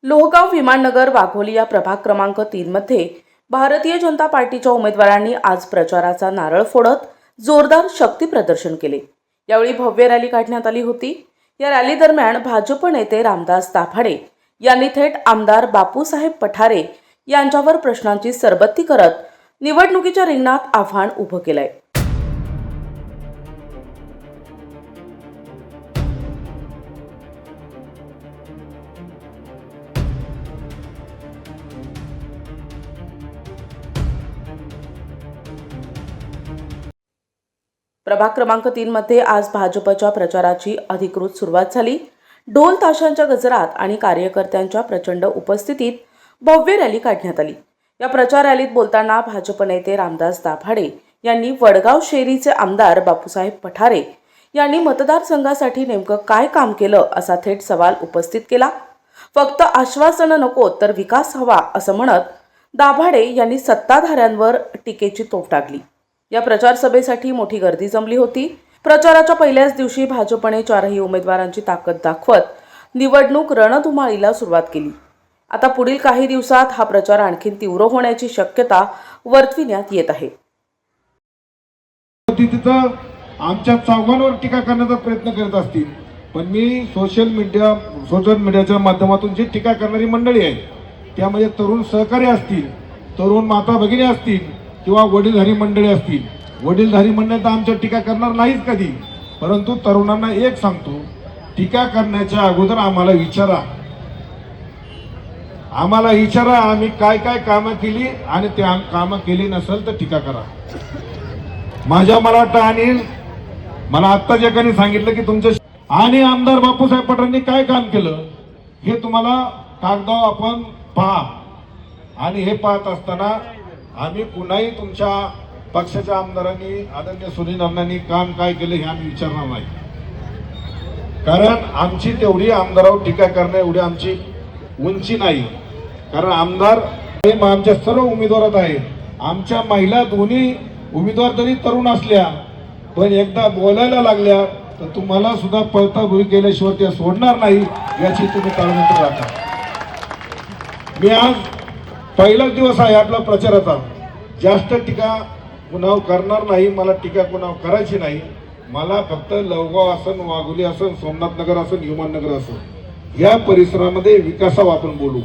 लोहगाव विमाननगर वाघोली या प्रभाग क्रमांक 3 मध्ये भारतीय जनता पार्टीच्या उमेदवारांनी आज प्रचाराचा नारळ फोडत जोरदार शक्ती प्रदर्शन केले। यावेळी भव्य रॅली काढण्यात आली होती। या रॅली दरम्यान भाजप नेते रामदास दाभाडे यांनी थेट आमदार बापूसाहेब पठारे यांच्यावर प्रश्नांची सरबत्ती करत निवडणुकीच्या रिंगणात आव्हान उभं केलंय। प्रभाग क्रमांक 3 मध्ये आज भाजपच्या प्रचाराची अधिकृत सुरुवात झाली। ढोल ताशांच्या गजरात आणि कार्यकर्त्यांच्या प्रचंड उपस्थितीत भव्य रॅली काढण्यात आली। या प्रचार रॅलीत बोलताना भाजप नेते रामदास दाभाडे यांनी वडगाव शेरीचे आमदार बापूसाहेब पठारे यांनी मतदारसंघासाठी नेमकं काय काम केलं असा थेट सवाल उपस्थित केला। फक्त आश्वासन नको तर विकास हवा असं म्हणत दाभाडे यांनी सत्ताधाऱ्यांवर टीकेची तोफ टाकली। या प्रचार सभेसाठी मोठी गर्दी जमली होती। प्रचाराच्या पहिल्याच दिवशी भाजपने चारही उमेदवारांची ताकद दाखवत निवडणूक रणधुमाळीला सुरुवात केली। आता पुढील काही दिवसात हा प्रचार आणखी तीव्र होण्याची शक्यता वर्तविण्यात येत आहे। आमच्या चौघांवर टीका करण्याचा प्रयत्न करत असतील, पण मी सोशल मीडियाच्या माध्यमातून जी टीका करणारी मंडळी आहे त्यामध्ये तरुण सहकारी असतील, तरुण माता भगिनी असतील किंवा वडीलधारी मंडळी असतील। वडीलधारी मंडळी तर आमच्या टीका करणार नाहीच कधी, परंतु तरुणांना एक सांगतो, टीका करण्याच्या अगोदर आम्हाला विचारा आम्ही काय काय कामं केली आणि ते कामं केली नसेल तर टीका करा। माझ्या मराठा आणि मला आत्ता जे काही सांगितलं की तुमच्या आणि आमदार बापूसाहेब पठारेंनी काय काम केलं हे तुम्हाला कागदावर आपण पहा, आणि हे पाहत असताना आम्ही पुन्हाही तुमच्या पक्षाच्या आमदारांनी आदरणीय सुनील अण्णांनी काम काय केलं हे आम्ही विचारणार नाही, कारण आमची तेवढी आमदारावर टीका करणं एवढी आमची उंची नाही। कारण आमदार आमच्या सर्व उमेदवारात आहे। आमच्या महिला दोन्ही उमेदवार जरी तरुण असल्या पण एकदा बोलायला लागल्या तर तुम्हाला सुद्धा पळताभुई केल्याशिवाय त्या सोडणार नाही याची तुम्ही ताळमेळ राखा। मी आज पहिलाच दिवस आहे आपला प्रचाराचा, जास्त टीका कुणावर करणार नाही। मला टीका कुणावर करायची नाही। मला फक्त लवगाव असन, वाघोली असन, सोमनाथ नगर असन, विमाननगर असन या परिसरामध्ये विकासावर आपण बोलू।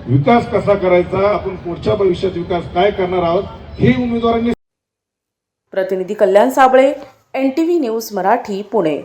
विकास कसा करायचा, आपण पुढच्या भविष्यात विकास काय करणार आहोत हे उमेदवारांनी। प्रतिनिधी कल्याण साबळे, NTV न्यूज मराठी, पुणे।